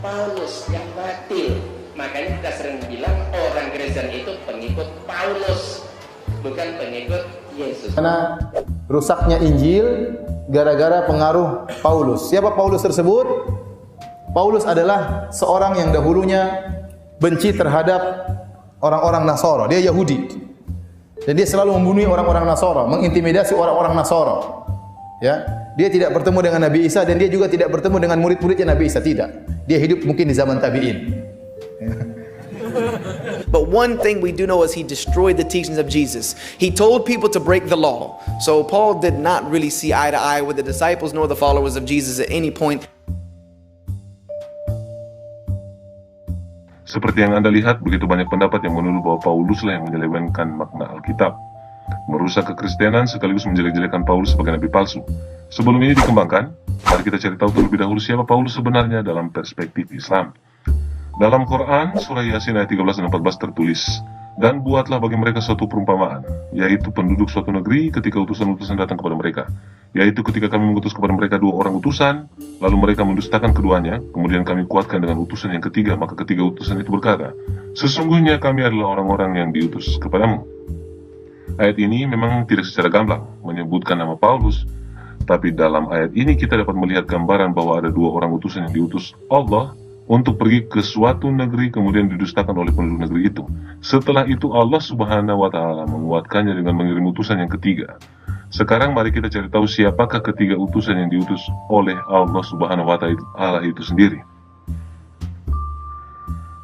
Paulus yang batil. Makanya kita sering bilang orang Kristen itu pengikut Paulus, bukan pengikut Yesus. Karena rusaknya Injil gara-gara pengaruh Paulus. Siapa Paulus tersebut? Paulus adalah seorang yang dahulunya benci terhadap orang-orang Nasara. Dia Yahudi. Dan dia selalu membunuh orang-orang Nasara, mengintimidasi orang-orang Nasara. Ya, dia tidak bertemu dengan Nabi Isa dan dia juga tidak bertemu dengan murid-muridnya Nabi Isa, tidak. Dia hidup mungkin di zaman tabi'in. But one thing we do know is he destroyed the teachings of Jesus. He told people to break the law. So Paul did not really see eye to eye with the disciples nor the followers of Jesus at any point. Seperti yang Anda lihat, begitu banyak pendapat yang menuduh bahwa Pauluslah yang menyelewengkan makna Alkitab, merusak kekristenan sekaligus menjelek-jelekan Paulus sebagai nabi palsu. Sebelum ini dikembangkan, mari kita cari tahu terlebih dahulu siapa Paulus sebenarnya dalam perspektif Islam. Dalam Quran, surah Yasin ayat 13 dan 14 tertulis, "Dan buatlah bagi mereka suatu perumpamaan, yaitu penduduk suatu negeri ketika utusan-utusan datang kepada mereka. Yaitu ketika kami mengutus kepada mereka 2 orang utusan, lalu mereka mendustakan keduanya, kemudian kami kuatkan dengan utusan yang ketiga, maka ketiga utusan itu berkata, sesungguhnya kami adalah orang-orang yang diutus kepadamu." Ayat ini memang tidak secara gamblang menyebutkan nama Paulus, tapi dalam ayat ini kita dapat melihat gambaran bahwa ada 2 orang utusan yang diutus Allah untuk pergi ke suatu negeri kemudian didustakan oleh penduduk negeri itu. Setelah itu Allah Subhanahu wa Ta'ala menguatkannya dengan mengirim utusan yang ketiga. Sekarang mari kita cari tahu siapakah ketiga utusan yang diutus oleh Allah Subhanahu wa Ta'ala itu sendiri.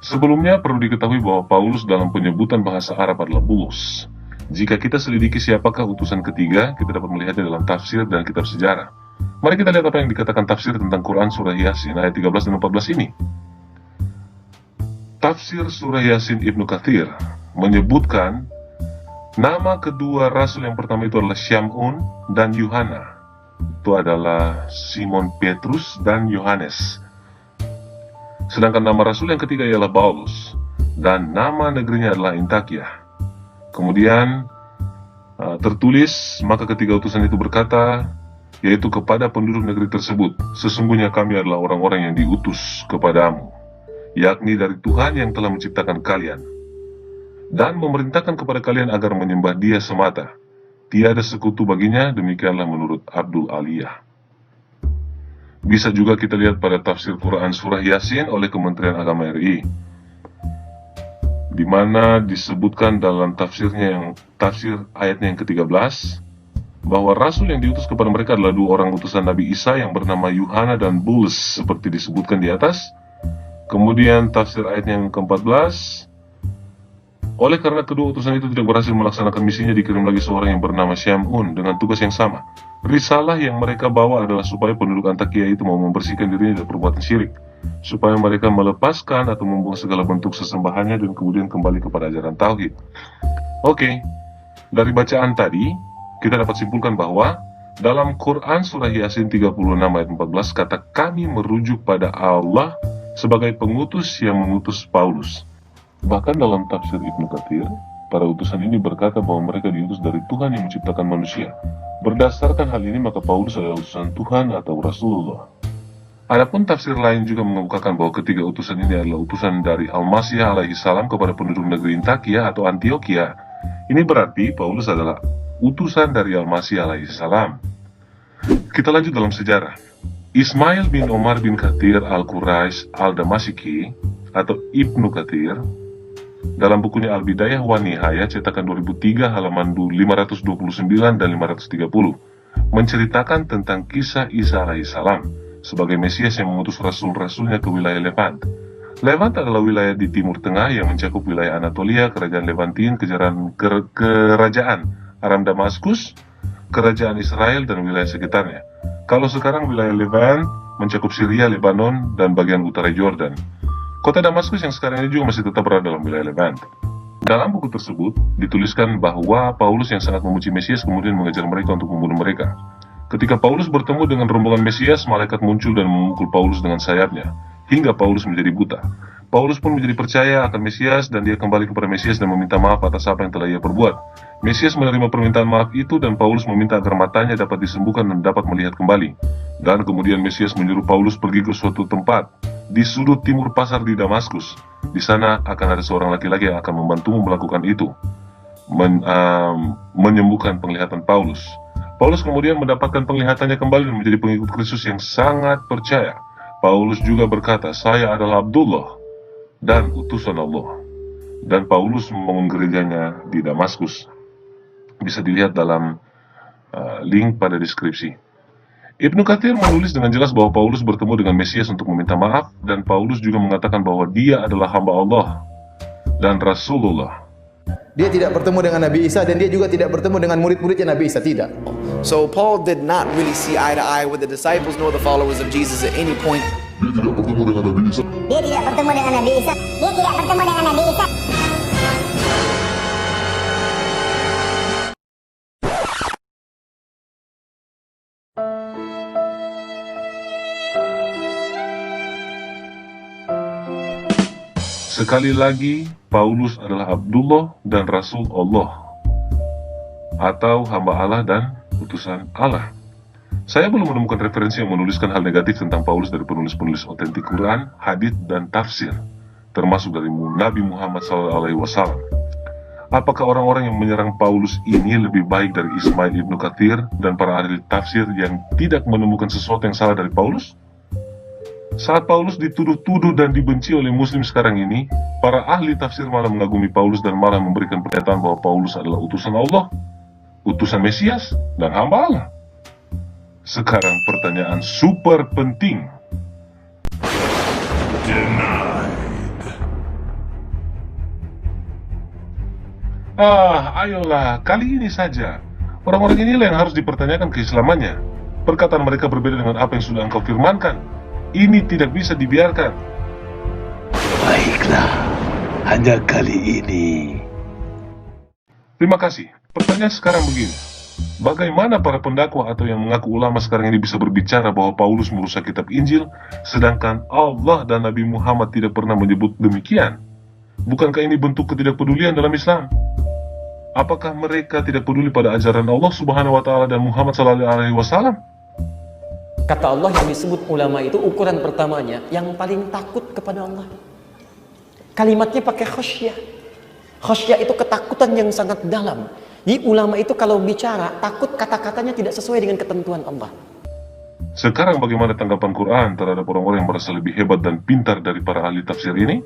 Sebelumnya perlu diketahui bahwa Paulus dalam penyebutan bahasa Arab adalah Bulus. Jika kita selidiki siapakah utusan ketiga, kita dapat melihatnya dalam tafsir dan kitab sejarah. Mari kita lihat apa yang dikatakan tafsir tentang Quran surah Yasin ayat 13 dan 14 ini. Tafsir surah Yasin Ibnu Katsir menyebutkan nama kedua rasul yang pertama itu adalah Syamun dan Yuhana. Itu adalah Simon Petrus dan Yohanes. Sedangkan nama rasul yang ketiga ialah Paulus dan nama negerinya adalah Antakya. Kemudian tertulis, maka ketiga utusan itu berkata, yaitu kepada penduduk negeri tersebut, sesungguhnya kami adalah orang-orang yang diutus kepadamu, yakni dari Tuhan yang telah menciptakan kalian, dan memerintahkan kepada kalian agar menyembah Dia semata. Tiada sekutu baginya, demikianlah menurut Abdul Aliyah. Bisa juga kita lihat pada tafsir Quran surah Yasin oleh Kementerian Agama RI, di mana disebutkan dalam tafsirnya tafsir ayatnya yang ke-13, bahwa rasul yang diutus kepada mereka adalah 2 orang utusan Nabi Isa yang bernama Yuhana dan Bulus, seperti disebutkan di atas. Kemudian tafsir ayatnya yang ke-14, oleh karena kedua utusan itu tidak berhasil melaksanakan misinya, dikirim lagi seorang yang bernama Syamun dengan tugas yang sama. Risalah yang mereka bawa adalah supaya penduduk Antakya itu mau membersihkan dirinya dari perbuatan syirik, supaya mereka melepaskan atau membuang segala bentuk sesembahannya dan kemudian kembali kepada ajaran tauhid. Oke, dari bacaan tadi kita dapat simpulkan bahwa dalam Quran surah Yasin 36 ayat 14 kata kami merujuk pada Allah sebagai pengutus yang mengutus Paulus. Bahkan dalam tafsir Ibnu Katsir, para utusan ini berkata bahwa mereka diutus dari Tuhan yang menciptakan manusia. Berdasarkan hal ini maka Paulus adalah utusan Tuhan atau Rasulullah. Adapun tafsir lain juga mengemukakan bahwa ketiga utusan ini adalah utusan dari Al-Masih alaihi salam kepada penduduk negeri Antakya atau Antioquia. Ini berarti Paulus adalah utusan dari Al-Masih alaihi salam. Kita lanjut dalam sejarah. Ismail bin Omar bin Katsir al-Quraisy al-Damasiki atau Ibnu Katsir dalam bukunya Al-Bidayah wa Nihayah cetakan 2003 halaman 529 dan 530 menceritakan tentang kisah Isa alaihi salam sebagai Mesias yang mengutus rasul-rasulnya ke wilayah Levant. Levant adalah wilayah di Timur Tengah yang mencakup wilayah Anatolia, kerajaan Levantin, kerajaan Aram Damaskus, kerajaan Israel, dan wilayah sekitarnya. Kalau sekarang wilayah Levant mencakup Syria, Lebanon, dan bagian utara Jordan. Kota Damaskus yang sekarang ini juga masih tetap berada dalam wilayah Levant. Dalam buku tersebut dituliskan bahwa Paulus yang sangat memuji Mesias kemudian mengejar mereka untuk membunuh mereka. Ketika Paulus bertemu dengan rombongan Mesias, malaikat muncul dan memukul Paulus dengan sayapnya, hingga Paulus menjadi buta. Paulus pun menjadi percaya akan Mesias dan dia kembali kepada Mesias dan meminta maaf atas apa yang telah ia perbuat. Mesias menerima permintaan maaf itu dan Paulus meminta agar matanya dapat disembuhkan dan dapat melihat kembali. Dan kemudian Mesias menyuruh Paulus pergi ke suatu tempat di sudut timur pasar di Damaskus. Di sana akan ada seorang laki-laki yang akan membantumu melakukan itu, menyembuhkan penglihatan Paulus. Paulus kemudian mendapatkan penglihatannya kembali dan menjadi pengikut Kristus yang sangat percaya. Paulus juga berkata, saya adalah Abdullah dan utusan Allah. Dan Paulus membangun gerejanya di Damaskus. Bisa dilihat dalam link pada deskripsi. Ibnu Katsir menulis dengan jelas bahwa Paulus bertemu dengan Mesias untuk meminta maaf, dan Paulus juga mengatakan bahwa dia adalah hamba Allah dan Rasulullah. Dia tidak bertemu dengan Nabi Isa dan dia juga tidak bertemu dengan murid-muridnya Nabi Isa, tidak. So Paul did not really see eye to eye with the disciples nor the followers of Jesus at any point. Dia tidak bertemu dengan Nabi Isa. Dia tidak bertemu dengan Nabi Isa. Dia tidak bertemu dengan Nabi Isa. Sekali lagi, Paulus adalah Abdullah dan Rasul Allah, atau hamba Allah dan utusan Allah. Saya belum menemukan referensi yang menuliskan hal negatif tentang Paulus dari penulis-penulis otentik Quran, hadits, dan tafsir, termasuk dari Nabi Muhammad SAW. Apakah orang-orang yang menyerang Paulus ini lebih baik dari Ismail Ibnu Katsir dan para ahli tafsir yang tidak menemukan sesuatu yang salah dari Paulus? Saat Paulus dituduh-tuduh dan dibenci oleh muslim sekarang ini, para ahli tafsir malah mengagumi Paulus dan malah memberikan pernyataan bahwa Paulus adalah utusan Allah, utusan Mesias, dan hamba Allah. Sekarang pertanyaan super penting. Ayolah, kali ini saja. Orang-orang inilah yang harus dipertanyakan keislamannya. Perkataan mereka berbeda dengan apa yang sudah engkau firmankan. Ini tidak bisa dibiarkan. Baiklah, hanya kali ini. Terima kasih. Pertanyaan sekarang begini. Bagaimana para pendakwah atau yang mengaku ulama sekarang ini bisa berbicara bahwa Paulus merusak kitab Injil, sedangkan Allah dan Nabi Muhammad tidak pernah menyebut demikian? Bukankah ini bentuk ketidakpedulian dalam Islam? Apakah mereka tidak peduli pada ajaran Allah Subhanahu wa Ta'ala dan Muhammad SAW? Kata Allah yang disebut ulama itu ukuran pertamanya yang paling takut kepada Allah. Kalimatnya pakai khasyah. Khasyah itu ketakutan yang sangat dalam. Jadi ulama itu kalau bicara takut kata-katanya tidak sesuai dengan ketentuan Allah. Sekarang bagaimana tanggapan Quran terhadap orang-orang yang merasa lebih hebat dan pintar dari para ahli tafsir ini?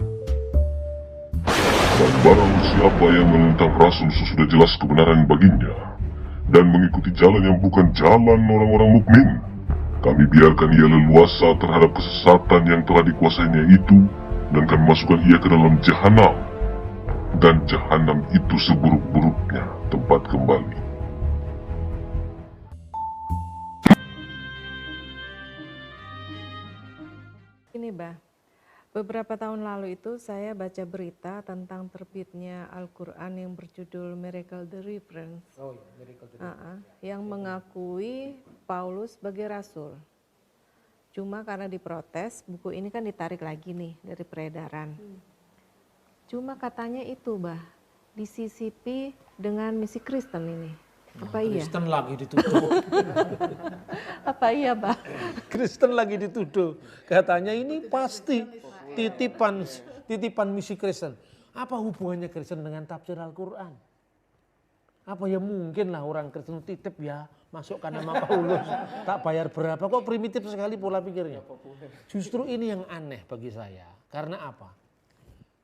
Dan barang siapa yang menentang Rasul sesudah jelas kebenaran baginya dan mengikuti jalan yang bukan jalan orang-orang mukmin, kami biarkan ia leluasa terhadap kesesatan yang telah dikuasainya itu, dan kami masukkan ia ke dalam jahanam. Dan jahanam itu seburuk-buruknya tempat kembali. Ini Bah, beberapa tahun lalu itu saya baca berita tentang terbitnya Al-Quran yang berjudul Miracle Deliverance. Oh ya, Miracle Deliverance. Yang mengakui Paulus sebagai rasul. Cuma karena diprotes, buku ini kan ditarik lagi nih dari peredaran. Cuma katanya itu Bah, disisipi dengan misi Kristen ini. Apa iya? Kristen lagi dituduh. Apa iya Bah? Kristen lagi dituduh. Katanya ini pasti titipan misi Kristen. Apa hubungannya Kristen dengan tafsir Al-Quran? Apa ya mungkin lah orang Kristen titip ya masukkan nama Paulus. Tak bayar berapa, kok primitif sekali pola pikirnya. Justru ini yang aneh bagi saya. Karena apa?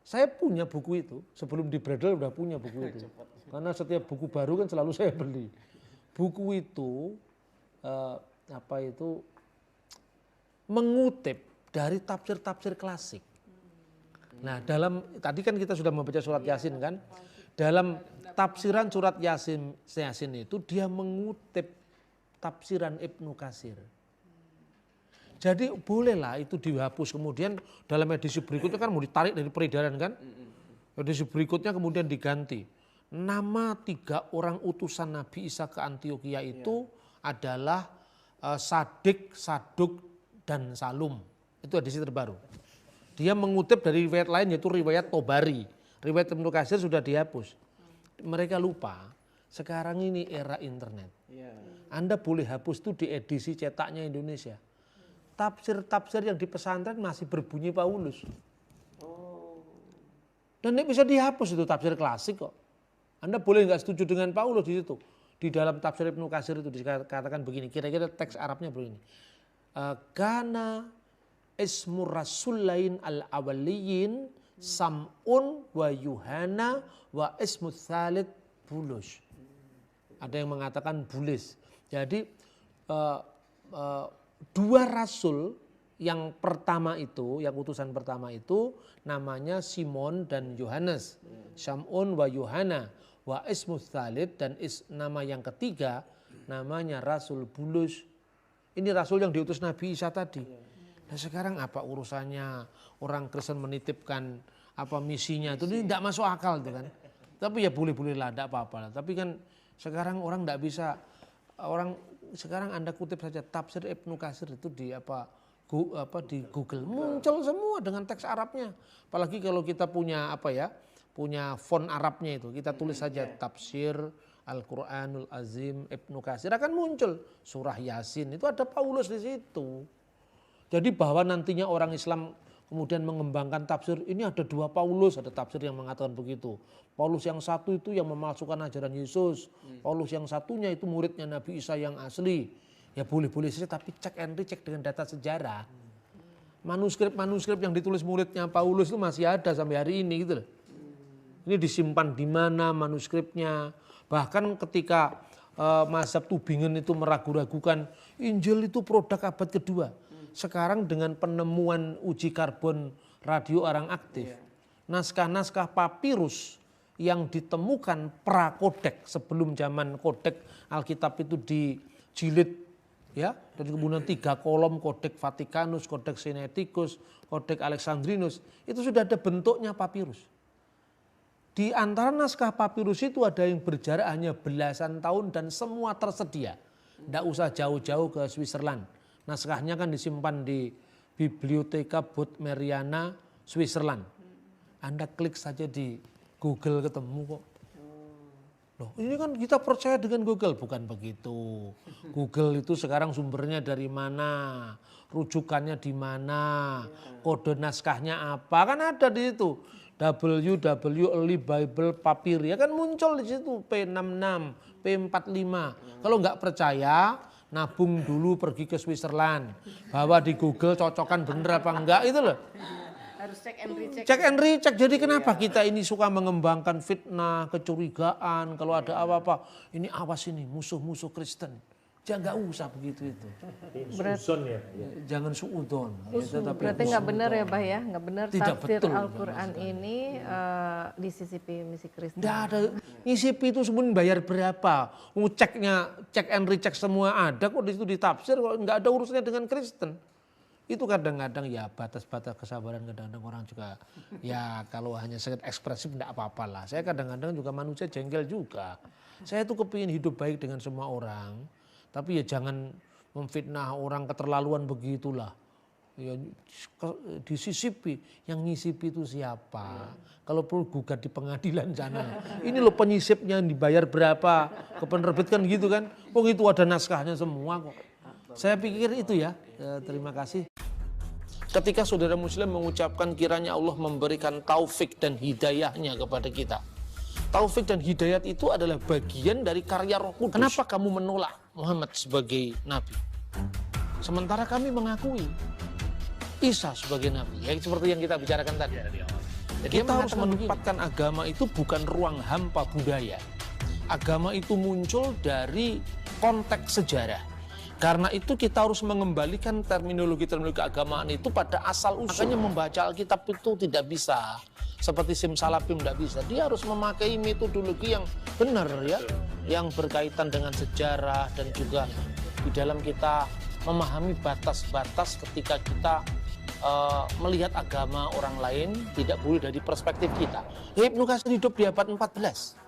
Saya punya buku itu, sebelum di Bredel udah punya buku itu. Karena setiap buku baru kan selalu saya beli. Buku itu mengutip dari tafsir-tafsir klasik. Nah, tadi kan kita sudah membaca surat Yasin kan? Dalam tafsiran surat Yasin itu dia mengutip tafsiran Ibnu Katsir. Jadi bolehlah itu dihapus, kemudian dalam edisi berikutnya kan mau ditarik dari peredaran kan. Edisi berikutnya kemudian diganti. Nama 3 orang utusan Nabi Isa ke Antioquia itu adalah Sadik, Saduk, dan Salum. Itu edisi terbaru. Dia mengutip dari riwayat lain yaitu riwayat Tobari. Riwayat Ibnu Katsir sudah dihapus. Mereka lupa sekarang ini era internet. Anda boleh hapus itu di edisi cetaknya Indonesia. tafsir-tafsir yang di pesantren masih berbunyi Paulus. Dan ini bisa dihapus itu tafsir klasik kok. Anda boleh nggak setuju dengan Paulus di situ. Di dalam tafsir Ibnu Katsir itu dikatakan begini, kira-kira teks Arabnya begini. Kana ismur rasulain al-awaliyin sam'un wa yuhana wa ismu tsalits bulus. Ada yang mengatakan bulis. Jadi dua rasul yang pertama itu, yang utusan pertama itu namanya Simon dan Yohanes. Sam'un wa Yohana wa ismu tsalits, dan nama yang ketiga namanya Rasul Bulus. Ini rasul yang diutus Nabi Isa tadi. Nah sekarang apa urusannya orang Kristen menitipkan apa misinya itu, ini tidak masuk akal itu kan. Tapi ya boleh-boleh lah, tidak apa-apa lah. Tapi kan sekarang orang tidak bisa, sekarang Anda kutip saja tafsir Ibnu Katsir itu di di Google muncul semua dengan teks Arabnya. Apalagi kalau kita punya punya font Arabnya itu, kita tulis saja tafsir Al-Quranul Azim Ibnu Katsir, akan muncul surah Yasin, itu ada Paulus di situ. Jadi bahwa nantinya orang Islam kemudian mengembangkan tafsir, ini ada dua Paulus, ada tafsir yang mengatakan begitu. Paulus yang satu itu yang memalsukan ajaran Yesus, Paulus yang satunya itu muridnya Nabi Isa yang asli. Ya boleh-boleh saja, tapi cek and recheck dengan data sejarah. Manuskrip yang ditulis muridnya Paulus itu masih ada sampai hari ini gitu loh. Ini disimpan di mana manuskripnya. Bahkan ketika mazhab Tübingen itu meragu-ragukan Injil itu produk abad kedua. Sekarang dengan penemuan uji karbon radio orang aktif, naskah-naskah papirus yang ditemukan prakodek sebelum zaman kodek Alkitab itu dijilid, ya, dan kemudian 3 kolom, kodek Vatikanus, kodek Sinaiticus, kodek Alexandrinus, itu sudah ada bentuknya papirus. Di antara naskah papirus itu ada yang berjarak hanya belasan tahun dan semua tersedia. Tidak usah jauh-jauh ke Switzerland. Naskahnya kan disimpan di Bibliotheca Bodmeriana, Switzerland. Anda klik saja di Google ketemu kok. Loh, ini kan kita percaya dengan Google, bukan begitu. Google itu sekarang sumbernya dari mana, rujukannya di mana, kode naskahnya apa, kan ada di situ. www Early Bible Papyri, ya kan muncul di situ P66, P45. Kalau nggak percaya, nabung dulu pergi ke Switzerland, bawa di Google cocokan bener apa enggak itu loh. Harus cek and recheck. Cek and recheck. Jadi kenapa kita ini suka mengembangkan fitnah, kecurigaan, kalau ada apa-apa, ini awas ini musuh-musuh Kristen. Jangan, nggak usah begitu itu. Jangan suudon. Ya, berarti nggak benar ya, Bah ya, nggak benar tafsir betul, Al-Quran ini disisipi misi Kristen. Nggak ada, ngisipi itu sebenarnya bayar berapa? Cek and recheck semua ada kok di situ ditafsir, kok nggak ada urusannya dengan Kristen. Itu kadang-kadang ya batas-batas kesabaran, kadang-kadang orang juga ya kalau hanya sangat ekspresif enggak apa-apa lah. Saya kadang-kadang juga manusia jengkel juga. Saya tuh kepingin hidup baik dengan semua orang. Tapi ya jangan memfitnah orang keterlaluan begitulah. Ya, disisipi, yang ngisipi itu siapa? Kalau perlu gugat di pengadilan sana. Ini loh penyisipnya dibayar berapa? Ke penerbit kan gitu kan. Oh itu ada naskahnya semua kok. Saya pikir itu ya. Terima kasih. Ketika saudara muslim mengucapkan kiranya Allah memberikan taufik dan hidayahnya kepada kita. Taufik dan hidayat itu adalah bagian dari karya Roh Kudus. Kenapa kamu menolak Muhammad sebagai nabi? Sementara kami mengakui Isa sebagai nabi. Ya seperti yang kita bicarakan tadi. Jadi kita harus menempatkan agama itu bukan ruang hampa budaya. Agama itu muncul dari konteks sejarah. Karena itu kita harus mengembalikan terminologi-terminologi keagamaan itu pada asal usul. Makanya membaca Alkitab itu tidak bisa seperti simsalabim, tidak bisa. Dia harus memakai metodologi yang benar ya, yang berkaitan dengan sejarah dan juga di dalam kita memahami batas-batas ketika kita melihat agama orang lain tidak boleh dari perspektif kita. Ibnu Katsir hidup di abad 14.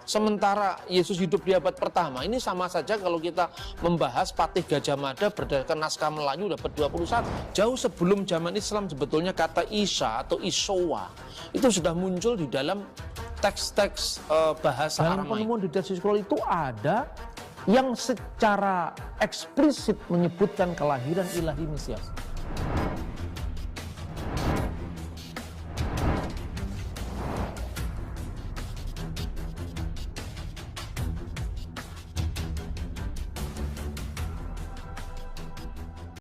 Sementara Yesus hidup di abad pertama, ini sama saja kalau kita membahas Patih Gajah Mada berdasarkan naskah Melayu dapat 21. Jauh sebelum zaman Islam sebetulnya kata Isa atau Isowa itu sudah muncul di dalam teks-teks bahasa Aramaik. Dalam penemuan di Dead Sea Scroll itu ada yang secara eksplisit menyebutkan kelahiran ilahi Mesias.